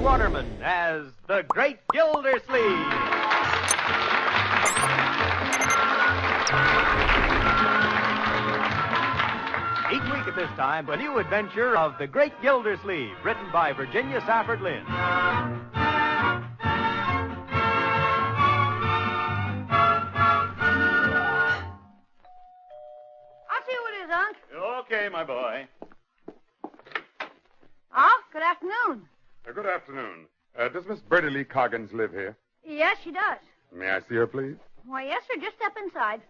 Waterman as the Great Gildersleeve. Each week at this time, a new adventure of the Great Gildersleeve, written by Virginia Safford Lynn. I'll see who it is, Unc. Okay, my boy. Oh, good afternoon. Good afternoon. Does Miss Bertie Lee Coggins live here? Yes, she does. May I see her, please? Why, yes, sir. Just step inside.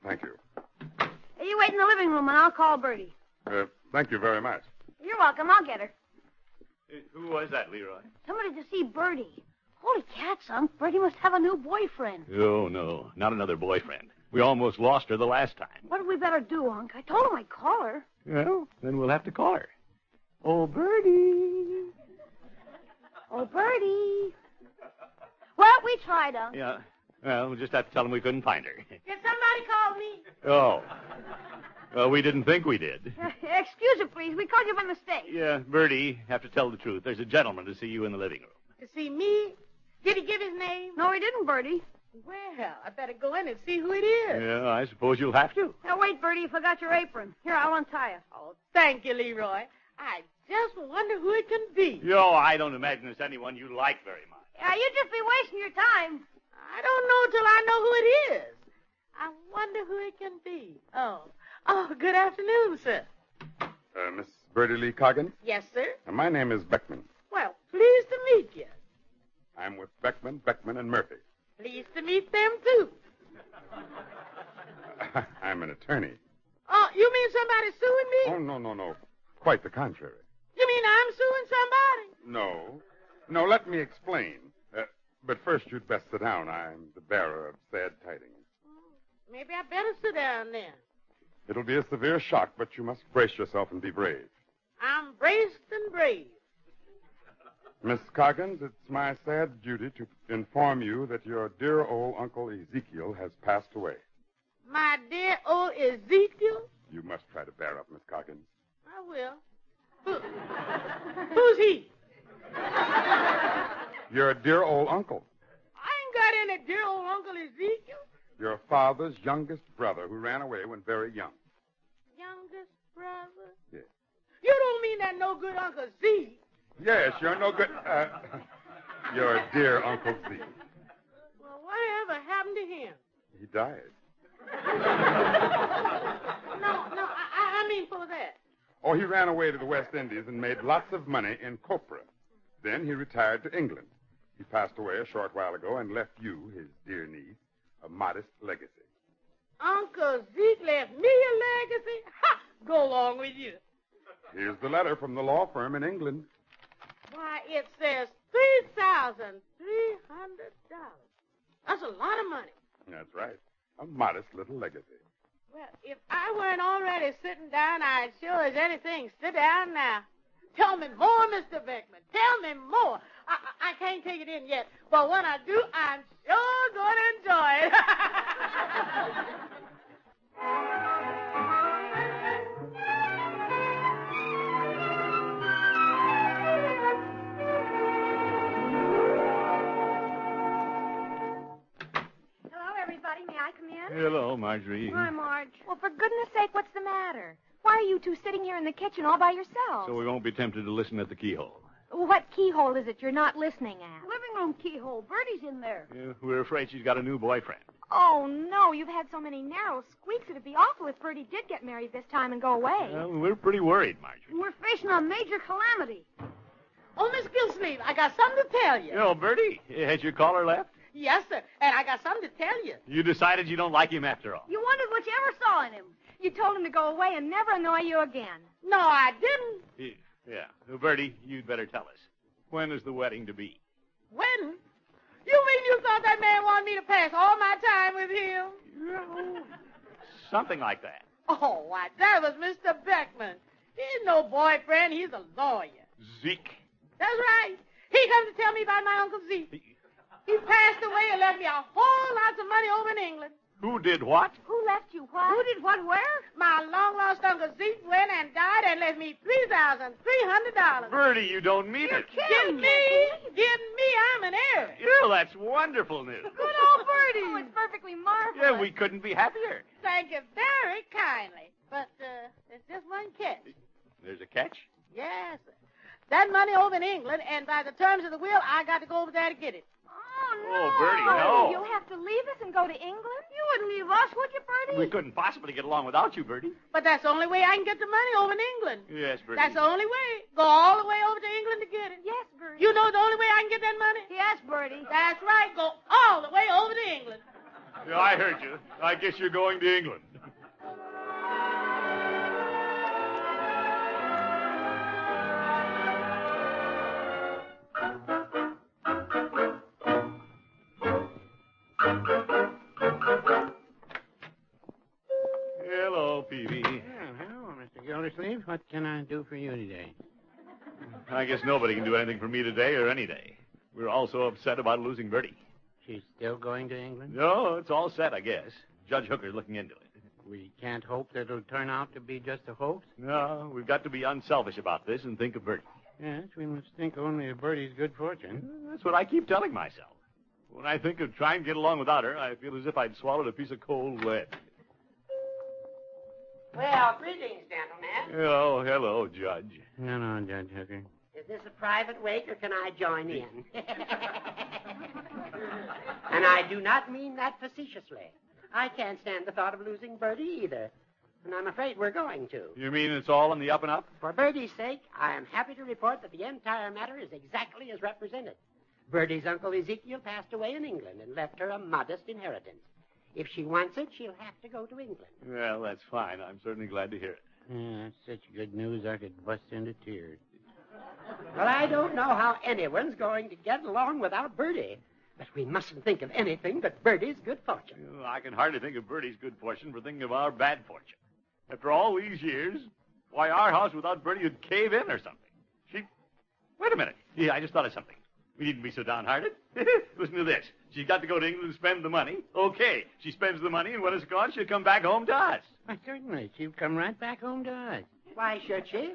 Thank you. You wait in the living room, and I'll call Bertie. Thank you very much. You're welcome. I'll get her. Who was that, Leroy? Somebody to see Bertie. Holy cats, Unc. Bertie must have a new boyfriend. Oh, no, not another boyfriend. We almost lost her the last time. What did we better do, Unc? I told him I'd call her. Well, then we'll have to call her. Oh, Bertie. Oh, Bertie. Well, we tried, Unc. Yeah. Well, we'll just have to tell him we couldn't find her. Can somebody call me? Oh. Well, we didn't think we did. Excuse me, please. We called you by mistake. Yeah, Bertie, have to tell the truth. There's a gentleman to see you in the living room. To see me? Did he give his name? No, he didn't, Bertie. Well, I better go in and see who it is. Yeah, I suppose you'll have to. Now, wait, Bertie. You forgot your apron. Here, I'll untie you. Oh, thank you, Leroy. I just wonder who it can be. Yo, I don't imagine it's anyone you like very much. You'd just be wasting your time. I don't know till I know who it is. I wonder who it can be. Oh, good afternoon, sir. Miss Bertie Lee Coggins? Yes, sir. My name is Beckman. Well, pleased to meet you. I'm with Beckman, and Murphy. Pleased to meet them, too. I'm an attorney. Oh, you mean somebody suing me? Oh, no. Quite the contrary. You mean I'm suing somebody? No, let me explain. But first, you'd best sit down. I'm the bearer of sad tidings. Maybe I better sit down then. It'll be a severe shock, but you must brace yourself and be brave. I'm braced and brave. Miss Coggins, it's my sad duty to inform you that your dear old Uncle Ezekiel has passed away. My dear old Ezekiel? You must try to bear up, Miss Coggins. I will. Who's he? Your dear old uncle. I ain't got any dear old Uncle Ezekiel. Your father's youngest brother who ran away when very young. Youngest brother? Yes. You don't mean that no good Uncle Z? Yes, you're no good. Your dear Uncle Z. Well, whatever happened to him? He died. No, I mean for that. Oh, he ran away to the West Indies and made lots of money in copra. Then he retired to England. He passed away a short while ago and left you, his dear niece, a modest legacy. Uncle Zeke left me a legacy? Ha! Go along with you. Here's the letter from the law firm in England. Why, it says $3,300. That's a lot of money. That's right. A modest little legacy. Well, if I weren't already sitting down, I'd sure as anything sit down now. Tell me more, Mr. Beckman. Tell me more. I can't take it in yet, but when I do, I'm sure going to enjoy it. Hello, everybody. May I come in? Hello, Marjorie. Hi, Marge. Well, for goodness sake, what's the matter? Why are you two sitting here in the kitchen all by yourselves? So we won't be tempted to listen at the keyhole. What keyhole is it you're not listening at? Living room keyhole. Bertie's in there. Yeah, we're afraid she's got a new boyfriend. Oh, no, you've had so many narrow squeaks. It'd be awful if Bertie did get married this time and go away. Well, we're pretty worried, Marjorie. We're facing a major calamity. Oh, Miss Gildersleeve, I got something to tell you. Bertie, has your caller left? Yes, sir, and I got something to tell you. You decided you don't like him after all. You wondered what you ever saw in him. You told him to go away and never annoy you again. No, I didn't. Yeah. Well, Bertie, you'd better tell us. When is the wedding to be? When? You mean you thought that man wanted me to pass all my time with him? Something like that. Oh, why, that was Mr. Beckman. He's no boyfriend. He's a lawyer. Zeke. That's right. He comes to tell me about my Uncle Zeke. He passed away and left me a whole lot of money over in England. Who did what? Who left you what? Who did what where? My long-lost Uncle Zeke went and died and left me $3,300. Bertie, you don't mean it. Give me, I'm an heir. Yeah, that's wonderful news. Good old Bertie. Oh, it's perfectly marvelous. Yeah, we couldn't be happier. Thank you very kindly. But there's just one catch. There's a catch? Yes, sir. That money over in England, and by the terms of the will, I got to go over there to get it. Oh, no. Oh, Bertie, no. You'll have to leave us and go to England? You wouldn't leave us, would you, Bertie? We couldn't possibly get along without you, Bertie. But that's the only way I can get the money over in England. Yes, Bertie. That's the only way. Go all the way over to England to get it. Yes, Bertie. You know the only way I can get that money? Yes, Bertie. That's right. Go all the way over to England. Yeah, I heard you. I guess you're going to England. Hello, Peavy. Hello, Mr. Gildersleeve. What can I do for you today? I guess nobody can do anything for me today or any day. We're all so upset about losing Bertie. She's still going to England? No, it's all set, I guess. Judge Hooker's looking into it. We can't hope that it'll turn out to be just a hoax? No, we've got to be unselfish about this and think of Bertie. Yes, we must think only of Bertie's good fortune. That's what I keep telling myself. When I think of trying to get along without her, I feel as if I'd swallowed a piece of cold lead. Well, greetings, gentlemen. Oh, hello, Judge. No, Judge Hooker. Is this a private wake, or can I join in? And I do not mean that facetiously. I can't stand the thought of losing Bertie either. And I'm afraid we're going to. You mean it's all on the up and up? For Bertie's sake, I am happy to report that the entire matter is exactly as represented. Bertie's Uncle Ezekiel passed away in England and left her a modest inheritance. If she wants it, she'll have to go to England. Well, that's fine. I'm certainly glad to hear it. Yeah, that's such good news I could bust into tears. Well, I don't know how anyone's going to get along without Bertie. But we mustn't think of anything but Bertie's good fortune. Well, I can hardly think of Bertie's good fortune for thinking of our bad fortune. After all these years, why, our house without Bertie would cave in or something. Wait a minute. Yeah, I just thought of something. We needn't be so downhearted. Listen to this. She's got to go to England and spend the money. Okay. She spends the money, and when it's gone, she'll come back home to us. Why, certainly. She'll come right back home to us. Why should she?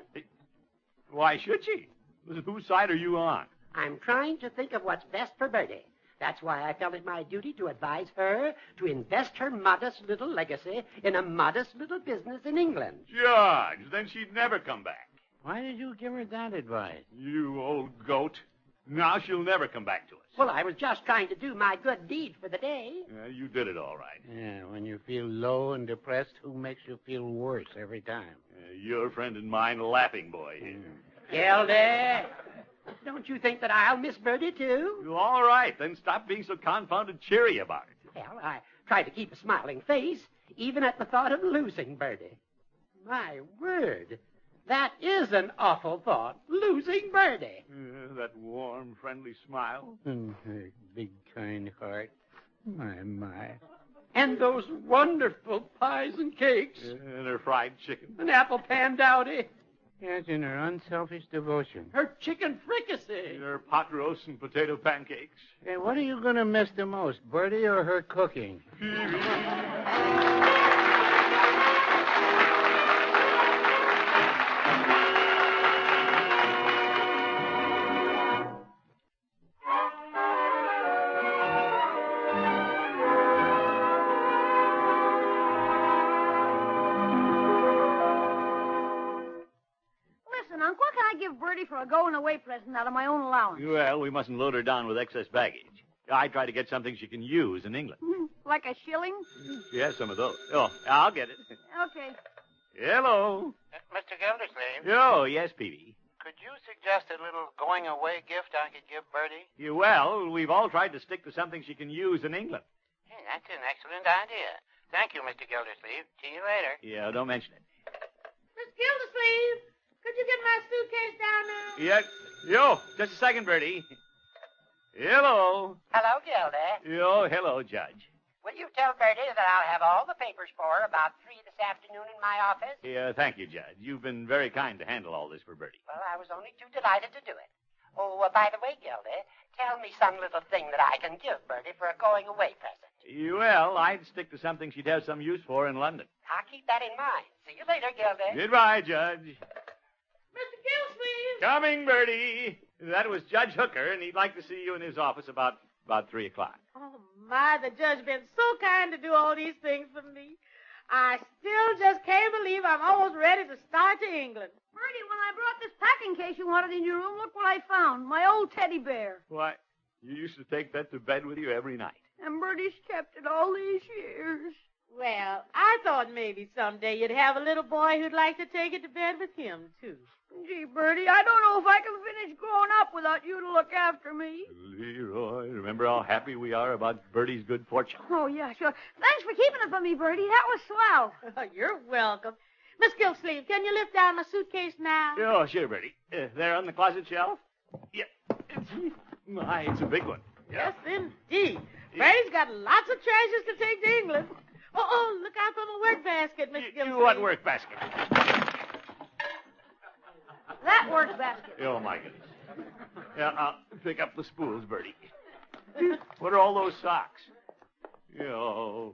Why should she? Listen, whose side are you on? I'm trying to think of what's best for Bertie. That's why I felt it my duty to advise her to invest her modest little legacy in a modest little business in England. Judge, then she'd never come back. Why did you give her that advice? You old goat. Now she'll never come back to us. Well, I was just trying to do my good deed for the day. Yeah, you did it all right. Yeah, when you feel low and depressed, who makes you feel worse every time? Your friend and mine, Laughing Boy. Gildy, don't you think that I'll miss Bertie, too? All right, then stop being so confounded cheery about it. Well, I try to keep a smiling face, even at the thought of losing Bertie. My word, that is an awful thought, losing Bertie. That warm, friendly smile. And her big, kind heart. My. And those wonderful pies and cakes. And her fried chicken. An apple pan dowdy. Yes, in her unselfish devotion. Her chicken fricassee. Her pot roast and potato pancakes. Hey, what are you going to miss the most, Bertie or her cooking? Listen, Unc, what can I give Bertie for a going-away present out of my own allowance? Well, we mustn't load her down with excess baggage. I try to get something she can use in England. Like a shilling? Yes, some of those. Oh, I'll get it. Okay. Hello. Mr. Gildersleeve, Oh, yes, Peavy. could you suggest a little going-away gift I could give Bertie? Well, we've all tried to stick to something she can use in England. Hey, that's an excellent idea. Thank you, Mr. Gildersleeve. See you later. Yeah, don't mention it. Miss Gildersleeve, could you get my suitcase down there? Yeah. Yo, just a second, Bertie. Hello. Hello, Gildy. Oh, hello, Judge. Will you tell Bertie that I'll have all the papers for her about 3 this afternoon in my office? Yeah, thank you, Judge. You've been very kind to handle all this for Bertie. Well, I was only too delighted to do it. Oh, by the way, Gildy, tell me some little thing that I can give Bertie for a going-away present. Well, I'd stick to something she'd have some use for in London. I'll keep that in mind. See you later, Gildy. Goodbye, Judge. Mr. Gildersleeve! Coming, Bertie. That was Judge Hooker, and he'd like to see you in his office about 3 o'clock. Oh, my, the judge been so kind to do all these things for me. I still just can't believe I'm almost ready to start to England. Bertie, when I brought this packing case you wanted in your room, look what I found. My old teddy bear. Why, you used to take that to bed with you every night. And Bertie's kept it all these years. Well, I thought maybe someday you'd have a little boy who'd like to take it to bed with him, too. Gee, Bertie, I don't know if I can finish growing up without you to look after me. Leroy, remember how happy we are about Bertie's good fortune? Oh, yeah, sure. Thanks for keeping it for me, Bertie. That was swell. You're welcome. Miss Gildersleeve, can you lift down my suitcase now? Oh, sure, Bertie. There on the closet shelf? Yeah. It's a big one. Yes, indeed. Bertie's got lots of treasures to take to England. Oh, look out for my work basket, Miss Gildersleeve. What work basket? That work basket. Oh, my goodness. Yeah, I'll pick up the spools, Bertie. What are all those socks? Oh,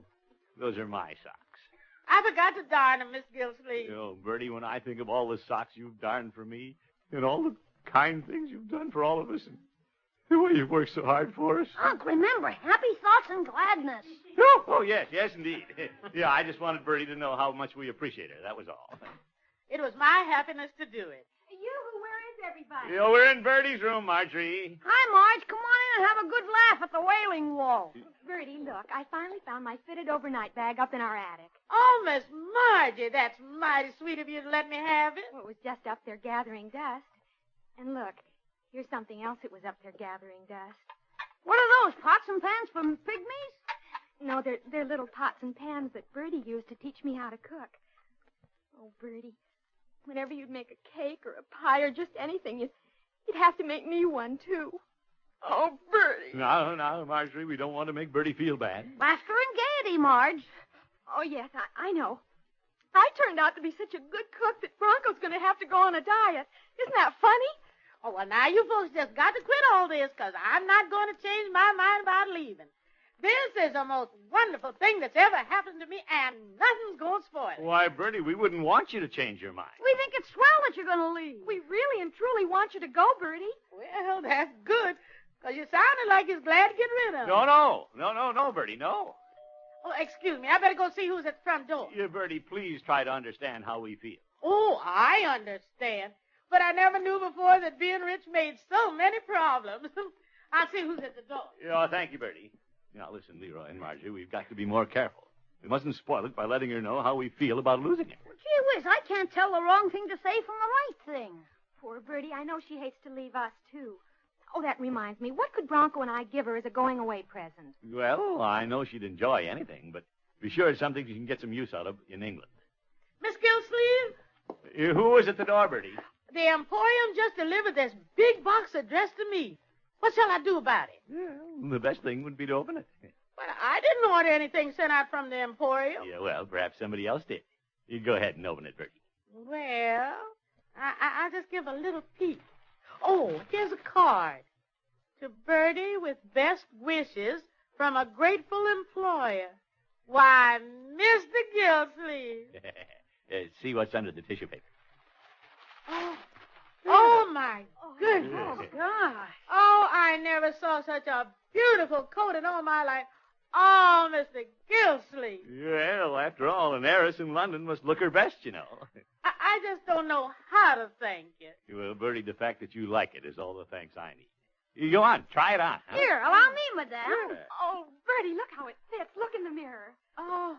those are my socks. I forgot to darn them, Miss Gildersleeve. Oh, Bertie, when I think of all the socks you've darned for me and all the kind things you've done for all of us and the way you've worked so hard for us. Unc, remember, happy thoughts and gladness. Oh, yes, indeed. Yeah, I just wanted Bertie to know how much we appreciate her. That was all. It was my happiness to do it. Yoo-hoo, where is everybody? We're in Bertie's room, Marjorie. Hi, Marge. Come on in and have a good laugh at the Wailing Wall. Bertie, look, I finally found my fitted overnight bag up in our attic. Oh, Miss Margie, that's mighty sweet of you to let me have it. Well, it was just up there gathering dust. And look, here's something else that was up there gathering dust. What are those, pots and pans from pygmies? No, they're little pots and pans that Bertie used to teach me how to cook. Oh, Bertie, whenever you'd make a cake or a pie or just anything, you'd have to make me one, too. Oh, Bertie. No, Marjorie, we don't want to make Bertie feel bad. Laughter and gaiety, Marge. Oh, yes, I know. I turned out to be such a good cook that Bronco's going to have to go on a diet. Isn't that funny? Oh, well, now you folks just got to quit all this, because I'm not going to change my mind about leaving. This is the most wonderful thing that's ever happened to me, and nothing's going to spoil it. Why, Bertie, we wouldn't want you to change your mind. We think it's swell that you're going to leave. We really and truly want you to go, Bertie. Well, that's good, because you sounded like you're glad to get rid of him. No, Bertie, no. Oh, excuse me. I better go see who's at the front door. Yeah, Bertie, please try to understand how we feel. Oh, I understand. But I never knew before that being rich made so many problems. I'll see who's at the door. Yeah, thank you, Bertie. Now, listen, Leroy and Margie, we've got to be more careful. We mustn't spoil it by letting her know how we feel about losing it. Well, gee whiz, I can't tell the wrong thing to say from the right thing. Poor Bertie, I know she hates to leave us, too. Oh, that reminds me. What could Bronco and I give her as a going-away present? Well, I know she'd enjoy anything, but be sure it's something she can get some use out of in England. Miss Gildersleeve? Who was at the door, Bertie? The Emporium just delivered this big box addressed to me. What shall I do about it? Well, the best thing would be to open it. But I didn't order anything sent out from the Emporium. Yeah, well, perhaps somebody else did. You go ahead and open it, Bertie. Well, I'll just give a little peek. Oh, here's a card. To Bertie with best wishes from a grateful employer. Why, Mr. Gildersleeve. See what's under the tissue paper. Oh, my goodness. Oh, gosh. Oh, I never saw such a beautiful coat in all my life. Oh, Mr. Gildersleeve. Well, after all, an heiress in London must look her best, you know. I just don't know how to thank you. Well, Bertie, the fact that you like it is all the thanks I need. You go on, try it on. Huh? Here, allow me, madame. Oh, Bertie, look how it fits. Look in the mirror. Oh,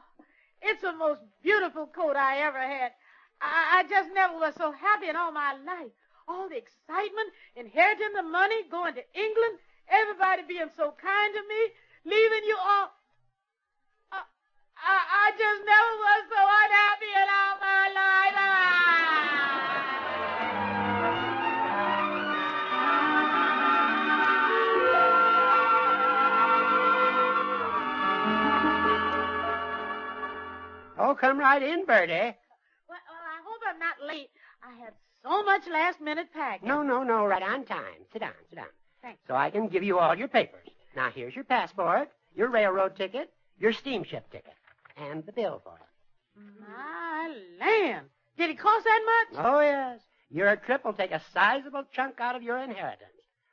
it's the most beautiful coat I ever had. I just never was so happy in all my life. All the excitement, inheriting the money, going to England, everybody being so kind to me, leaving you all. I just never was so unhappy in all my life. Oh, come right in, Bertie. Well, I hope I'm not late. I had so much last-minute packing. No, right on time. Sit down. Thanks. So I can give you all your papers. Now, here's your passport, your railroad ticket, your steamship ticket, and the bill for it. My land. Did it cost that much? Oh, yes. Your trip will take a sizable chunk out of your inheritance.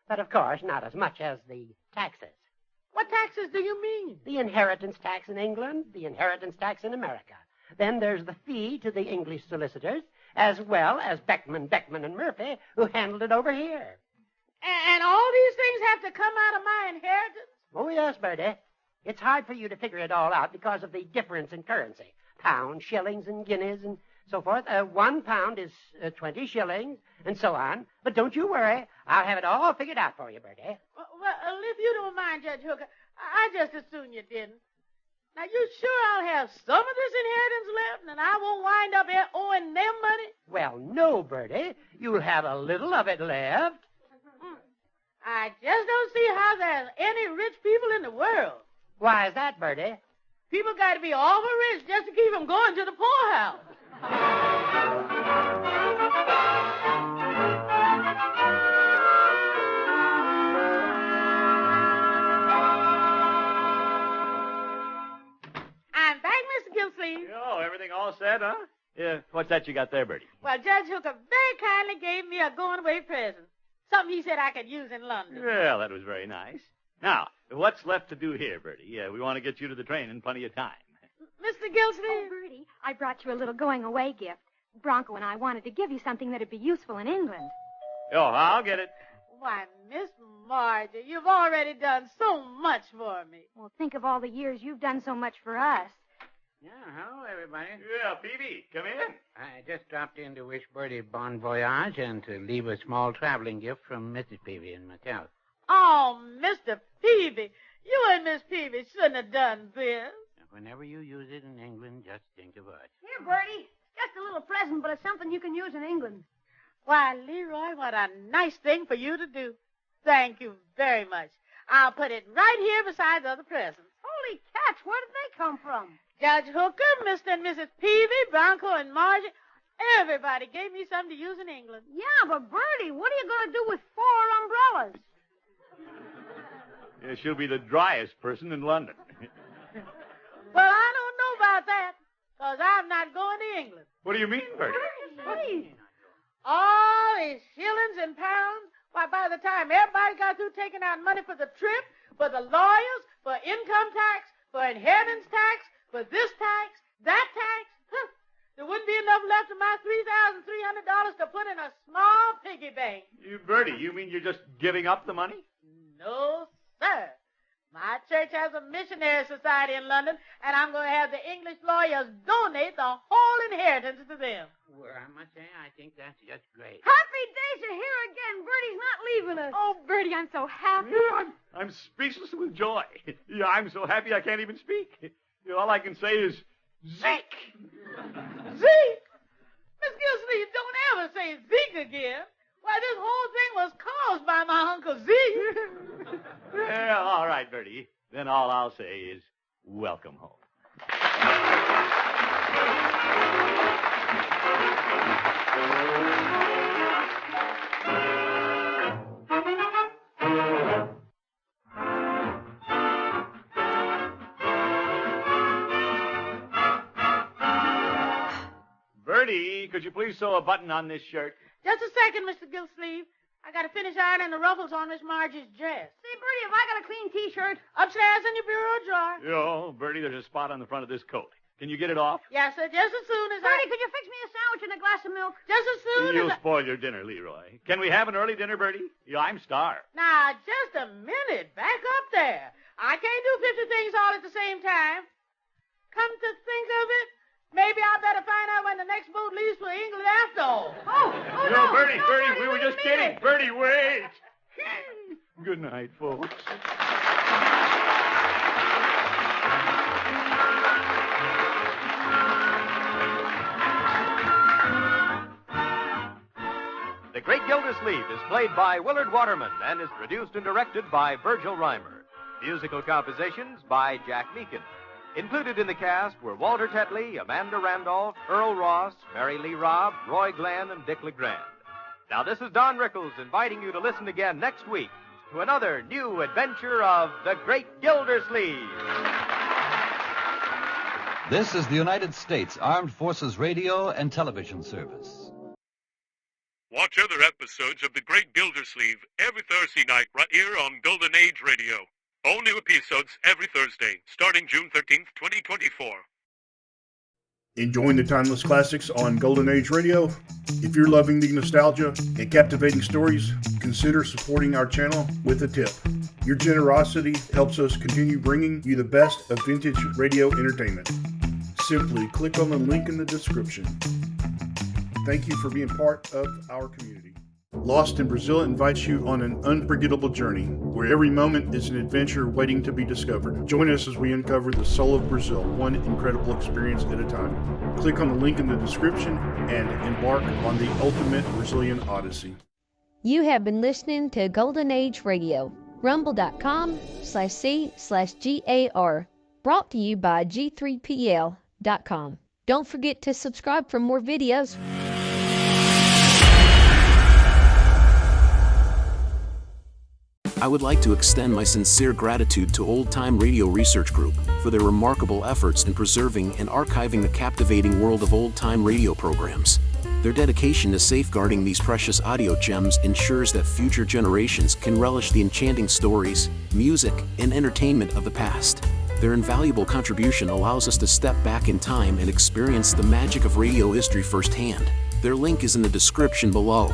But, of course, not as much as the taxes. What taxes do you mean? The inheritance tax in England, the inheritance tax in America. Then there's the fee to the English solicitors, as well as Beckman, and Murphy, who handled it over here. And all these things have to come out of my inheritance? Oh, yes, Bertie. It's hard for you to figure it all out because of the difference in currency. Pounds, shillings, and guineas, and so forth. 1 pound is 20 shillings, and so on. But don't you worry. I'll have it all figured out for you, Bertie. Well, if you don't mind, Judge Hooker, I just assume you didn't. Now, you sure I'll have some of this inheritance left, and I won't wind up owing them money? Well, no, Bertie. You'll have a little of it left. I just don't see how there's any rich people in the world. Why is that, Bertie? People got to be awful rich just to keep them going to the poorhouse. I'm back, Mr. Gildersleeve. Oh, everything all set, huh? Yeah. What's that you got there, Bertie? Well, Judge Hooker very kindly gave me a going-away present. Something he said I could use in London. Well, that was very nice. Now, what's left to do here, Bertie? We want to get you to the train in plenty of time. Mr. Gildersleeve? Oh, Bertie, I brought you a little going-away gift. Bronco and I wanted to give you something that'd be useful in England. Oh, I'll get it. Why, Miss Margie, you've already done so much for me. Well, think of all the years you've done so much for us. Yeah, hello, everybody. Yeah, Peavy, come in. I just dropped in to wish Bertie bon voyage and to leave a small traveling gift from Mrs. Peavy and myself. Oh, Mr. Peavy, you and Miss Peavy shouldn't have done this. Whenever you use it in England, just think of us. Here, Bertie. Just a little present, but it's something you can use in England. Why, Leroy, what a nice thing for you to do. Thank you very much. I'll put it right here beside the other presents. Holy cats, where did they come from? Judge Hooker, Mr. and Mrs. Peavy, Bronco and Margie, everybody gave me something to use in England. Yeah, but Bertie, what are you going to do with 4 umbrellas? Yeah, she'll be the driest person in London. Well, I don't know about that, because I'm not going to England. What do you mean, Bertie? Bertie. All these shillings and pounds, why, by the time everybody got through taking out money for the trip, for the lawyers, for income tax, for inheritance tax, for this tax, that tax, there wouldn't be enough left of my $3,300 to put in a small piggy bank. Bertie, you mean you're just giving up the money? No, sir. My church has a missionary society in London, and I'm going to have the English lawyers donate the whole inheritance to them. Well, I must say, I think that's just great. Happy days are here again. Bertie's not leaving us. Oh, Bertie, I'm so happy. Yeah, I'm speechless with joy. Yeah, I'm so happy I can't even speak. All I can say is, Zeke! Zeke? Miss Gildersleeve, don't ever say Zeke again. Why, this whole thing was caused by my Uncle Zeke. Yeah, all right, Bertie. Then all I'll say is, welcome home. Bertie, could you please sew a button on this shirt? Just a second, Mr. Gildersleeve. I got to finish ironing the ruffles on Miss Margie's dress. See, Bertie, have I got a clean T-shirt? Upstairs in your bureau drawer. Oh, Bertie, there's a spot on the front of this coat. Can you get it off? Yes, sir, just as soon as Bertie, could you fix me a sandwich and a glass of milk? Just as soon You'll as spoil your dinner, Leroy. Can we have an early dinner, Bertie? Yeah, I'm starved. Now, just a minute. Back up there. I can't do 50 things all at the same time. Come to think of it, maybe I better find out when the next boat leaves for England after all. No, Bertie, we were just kidding. Bertie, wait. Good night, folks. The Great Gildersleeve is played by Willard Waterman and is produced and directed by Virgil Reimer. Musical compositions by Jack Meakin. Included in the cast were Walter Tetley, Amanda Randolph, Earl Ross, Mary Lee Robb, Roy Glenn, and Dick LeGrand. Now, this is Don Rickles inviting you to listen again next week to another new adventure of the Great Gildersleeve. This is the United States Armed Forces Radio and Television Service. Watch other episodes of The Great Gildersleeve every Thursday night right here on Golden Age Radio. All new episodes every Thursday, starting June 13th, 2024. Enjoying the timeless classics on Golden Age Radio? If you're loving the nostalgia and captivating stories, consider supporting our channel with a tip. Your generosity helps us continue bringing you the best of vintage radio entertainment. Simply click on the link in the description. Thank you for being part of our community. Lost in Brazil invites you on an unforgettable journey where every moment is an adventure waiting to be discovered. Join us as we uncover the soul of Brazil, one incredible experience at a time. Click on the link in the description and embark on the ultimate Brazilian odyssey. You have been listening to Golden Age Radio, rumble.com/C/GAR, brought to you by G3PL.com. Don't forget to subscribe for more videos. I would like to extend my sincere gratitude to Old Time Radio Research Group for their remarkable efforts in preserving and archiving the captivating world of old-time radio programs. Their dedication to safeguarding these precious audio gems ensures that future generations can relish the enchanting stories, music, and entertainment of the past. Their invaluable contribution allows us to step back in time and experience the magic of radio history firsthand. Their link is in the description below.